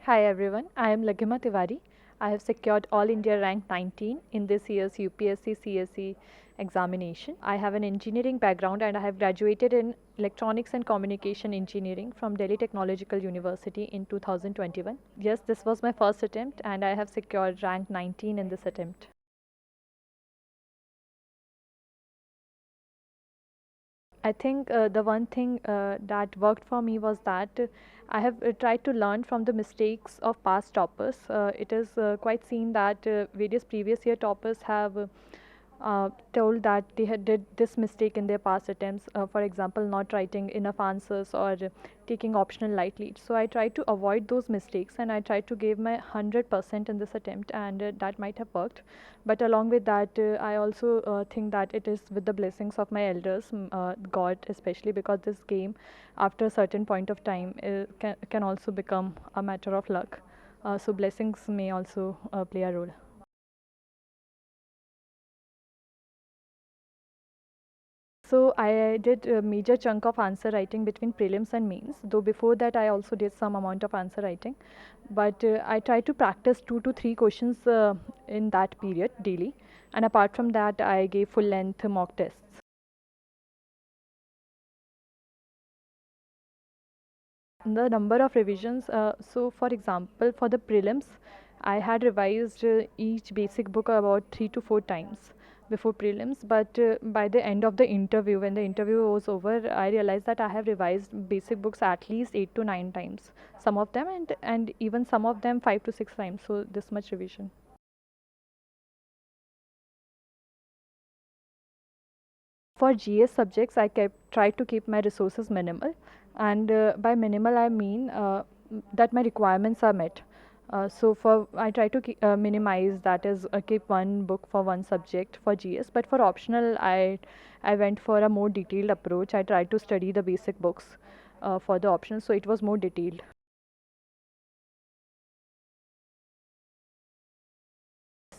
Hi everyone, I am Laghima Tiwari. I have secured All India rank 19 in this year's UPSC CSE examination. I have an engineering background and I have graduated in Electronics and Communication Engineering from Delhi Technological University in 2021. Yes, this was my first attempt and I have secured rank 19 in this attempt. I think the one thing that worked for me was that I have tried to learn from the mistakes of past toppers. It is quite seen that various previous year toppers have told that they had did this mistake in their past attempts. For example, not writing enough answers or taking optional lightly. So I tried to avoid those mistakes and I tried to give my 100% in this attempt, and that might have worked. But along with that, I also think that it is with the blessings of my elders, God especially, because this game, after a certain point of time, can also become a matter of luck. So blessings may also play a role. So I did a major chunk of answer writing between prelims and mains, though before that I also did some amount of answer writing. But I tried to practice 2 to 3 questions in that period daily. And apart from that, I gave full length mock tests. The number of revisions, so for example, for the prelims, I had revised each basic book about 3 to 4 times before prelims, but by the end of the interview, when the interview was over, I realized that I have revised basic books at least 8 to 9 times, some of them, and even some of them 5 to 6 times, so this much revision. For GS subjects, I kept tried to keep my resources minimal, and by minimal I mean that my requirements are met. So for I try to minimize, that is, keep one book for one subject for GS. But for optional, I went for a more detailed approach. I tried to study the basic books for the options, so it was more detailed.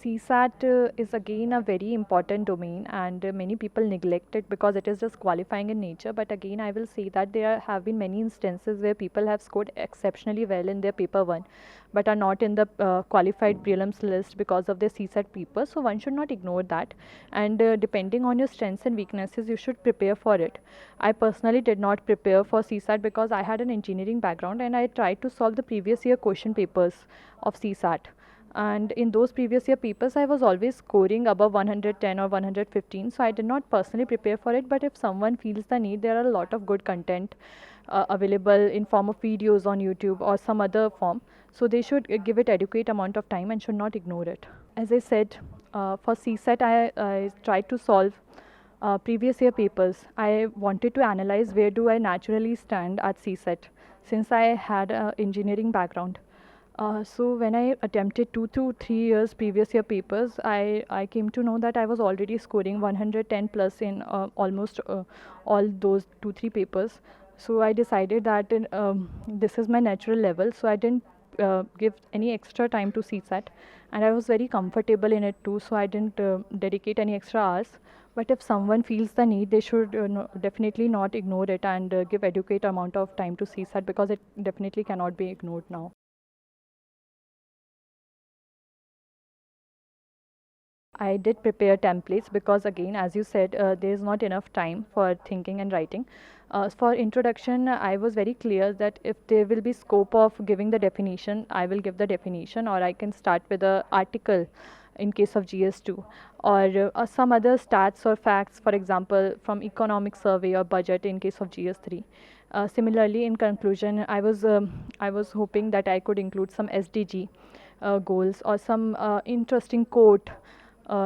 CSAT is again a very important domain, and many people neglect it because it is just qualifying in nature. But again, I will say that there have been many instances where people have scored exceptionally well in their paper one, but are not in the qualified prelims list because of their CSAT paper. So one should not ignore that. And depending on your strengths and weaknesses, you should prepare for it. I personally did not prepare for CSAT because I had an engineering background and I tried to solve the previous year question papers of CSAT, and in those previous year papers I was always scoring above 110 or 115, so I did not personally prepare for it. But if someone feels the need, there are a lot of good content available in form of videos on YouTube or some other form, so they should give it adequate amount of time and should not ignore it. As I said, for CSET I tried to solve previous year papers. I wanted to analyze where do I naturally stand at CSET, since I had an engineering background. So when I attempted 2 to 3 years previous year papers, I came to know that I was already scoring 110 plus in almost all those 2 3 papers. So I decided that this is my natural level. So I didn't give any extra time to CSAT, and I was very comfortable in it too. So I didn't dedicate any extra hours. But if someone feels the need, they should definitely not ignore it and give adequate amount of time to CSAT, because it definitely cannot be ignored now. I did prepare templates because, again, as you said, there is not enough time for thinking and writing. For introduction, I was very clear that if there will be scope of giving the definition, I will give the definition, or I can start with a article in case of GS2, or some other stats or facts, for example, from economic survey or budget in case of GS3. Similarly, in conclusion, I was hoping that I could include some SDG goals or some interesting quote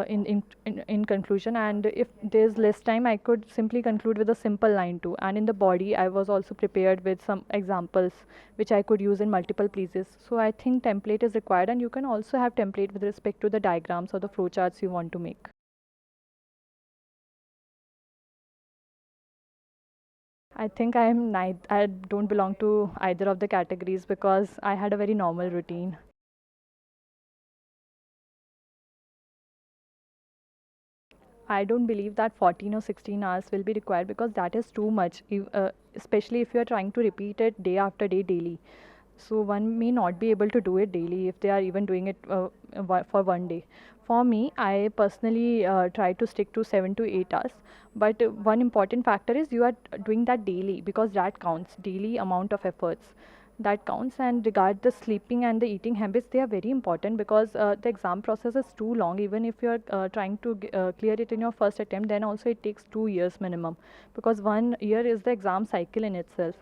in conclusion. And if there's less time, I could simply conclude with a simple line too. And in the body, I was also prepared with some examples which I could use in multiple places. So I think template is required, and you can also have template with respect to the diagrams or the flowcharts you want to make. I think I don't belong to either of the categories because I had a very normal routine. I don't believe that 14 or 16 hours will be required, because that is too much, especially if you are trying to repeat it day after day daily. So one may not be able to do it daily if they are even doing it for one day. For me, I personally try to stick to 7 to 8 hours. But one important factor is you are doing that daily, because that counts. Daily amount of efforts, that counts. And regard the sleeping and the eating habits, they are very important, because the exam process is too long. Even if you are trying to clear it in your first attempt, then also it takes 2 years minimum, because 1 year is the exam cycle in itself.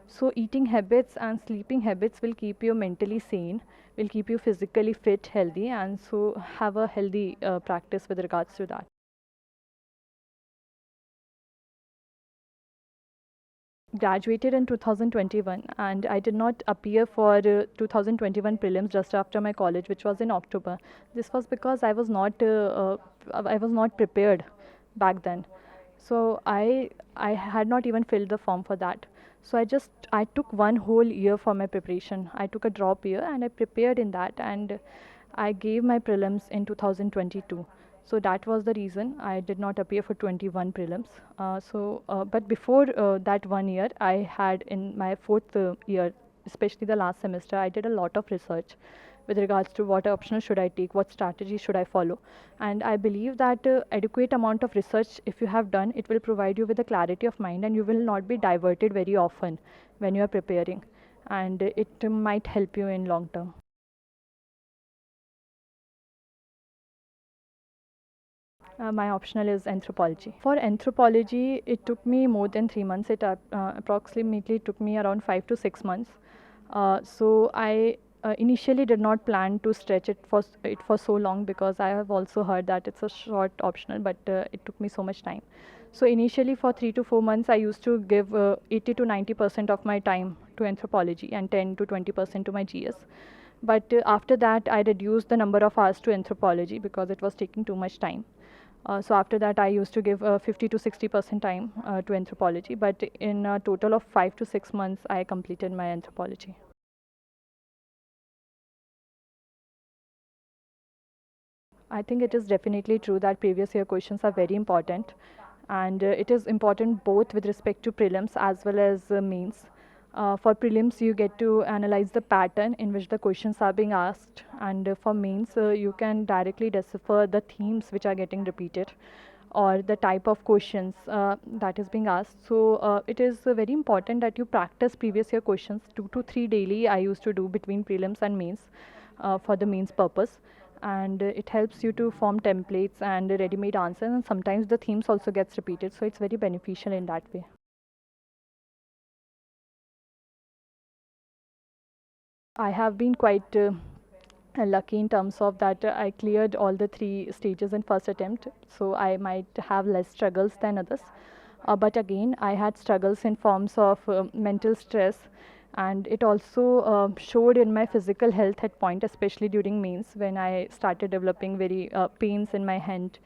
So, eating habits and sleeping habits will keep you mentally sane, will keep you physically fit, healthy, and so have a healthy practice with regards to that. Graduated in 2021, and I did not appear for 2021 prelims just after my college, which was in October. This was because I was not prepared back then. So I had not even filled the form for that. So I took 1 whole year for my preparation. I took a drop year and I prepared in that, and I gave my prelims in 2022. So that was the reason I did not appear for 21 prelims. But before that 1 year, I had in my fourth year, especially the last semester, I did a lot of research with regards to what optional should I take, what strategy should I follow. And I believe that adequate amount of research, if you have done, it will provide you with a clarity of mind, and you will not be diverted very often when you are preparing. And it might help you in long term. My optional is anthropology. For anthropology, it took me more than 3 months. It approximately took me around 5 to 6 months. So I initially did not plan to stretch it for so long, because I have also heard that it's a short optional, but it took me so much time. So initially, for 3 to 4 months, I used to give 80 to 90% of my time to anthropology and 10 to 20% to my GS. But after that, I reduced the number of hours to anthropology because it was taking too much time. So after that, I used to give 50 to 60% time to anthropology. But in a total of 5 to 6 months, I completed my anthropology. I think it is definitely true that previous year questions are very important, and it is important both with respect to prelims as well as mains. For prelims, you get to analyze the pattern in which the questions are being asked, and for mains, you can directly decipher the themes which are getting repeated or the type of questions that is being asked. So it is very important that you practice previous year questions 2 to 3 daily. I used to do between prelims and mains for the mains purpose, and it helps you to form templates and ready-made answers, and sometimes the themes also gets repeated, so it's very beneficial in that way. I have been quite lucky in terms of that I cleared all the three stages in first attempt, so I might have less struggles than others. But again, I had struggles in forms of mental stress, and it also showed in my physical health at point, especially during mains when I started developing very pains in my hand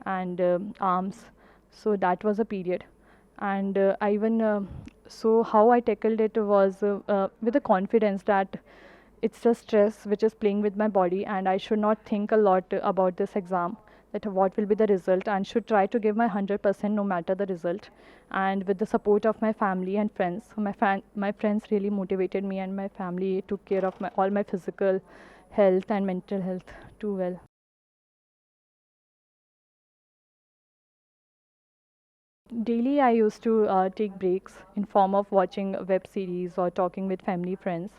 and arms. So that was a period, and I even so how I tackled it was with the confidence that it's just stress which is playing with my body, and I should not think a lot about this exam, that what will be the result, and should try to give my 100% no matter the result. And with the support of my family and friends, so my friends really motivated me, and my family took care of all my physical health and mental health too well. Daily, I used to take breaks in form of watching web series or talking with family friends.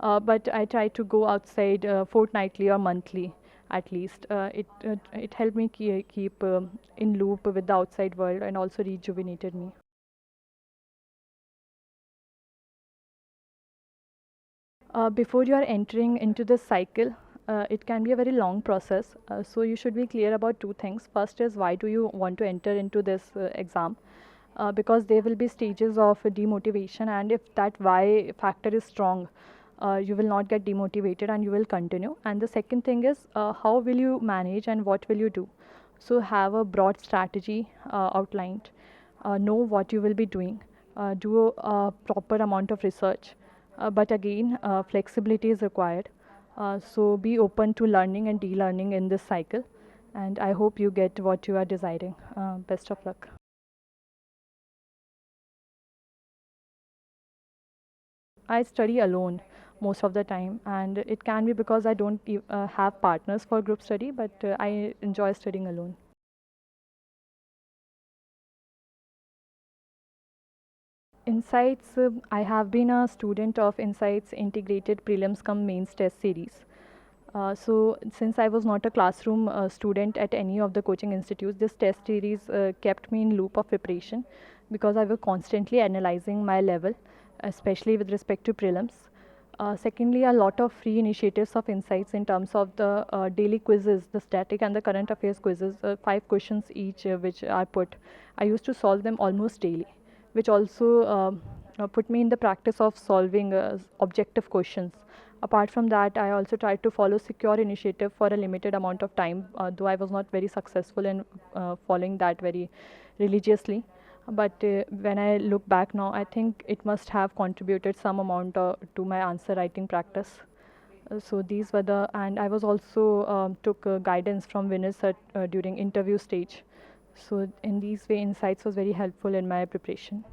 But I try to go outside fortnightly or monthly at least. It helped me keep in loop with the outside world, and also rejuvenated me. Before you are entering into this cycle, it can be a very long process. So you should be clear about two things. First is, why do you want to enter into this exam? Because there will be stages of demotivation, and if that why factor is strong, you will not get demotivated and you will continue. And the second thing is, how will you manage and what will you do? So have a broad strategy outlined, know what you will be doing, do a proper amount of research, but again, flexibility is required. So be open to learning and de-learning in this cycle, and I hope you get what you are desiring. Best of luck. I study alone. most of the time, and it can be because I don't have partners for group study, but I enjoy studying alone. Insights, I have been a student of Insights Integrated Prelims cum Mains Test Series. So, since I was not a classroom student at any of the coaching institutes, this test series kept me in loop of preparation because I was constantly analyzing my level, especially with respect to prelims. Secondly, a lot of free initiatives of Insights in terms of the daily quizzes, the static and the current affairs quizzes, 5 questions each, which are put. I used to solve them almost daily, which also put me in the practice of solving objective questions. Apart from that, I also tried to follow secure initiative for a limited amount of time, though I was not very successful in following that very religiously. But when I look back now, I think it must have contributed some amount to my answer writing practice. So these were the, and I was also took guidance from winners during interview stage. So in these way, Insights was very helpful in my preparation.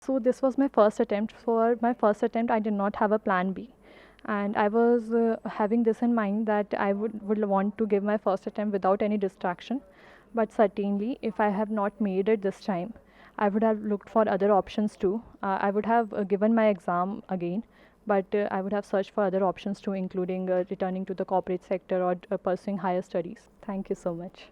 So this was my first attempt. For my first attempt, I did not have a plan B, and I was having this in mind that I would want to give my first attempt without any distraction. But certainly, if I have not made it this time, I would have looked for other options too. I would have given my exam again, but I would have searched for other options too, including returning to the corporate sector or pursuing higher studies. Thank you so much.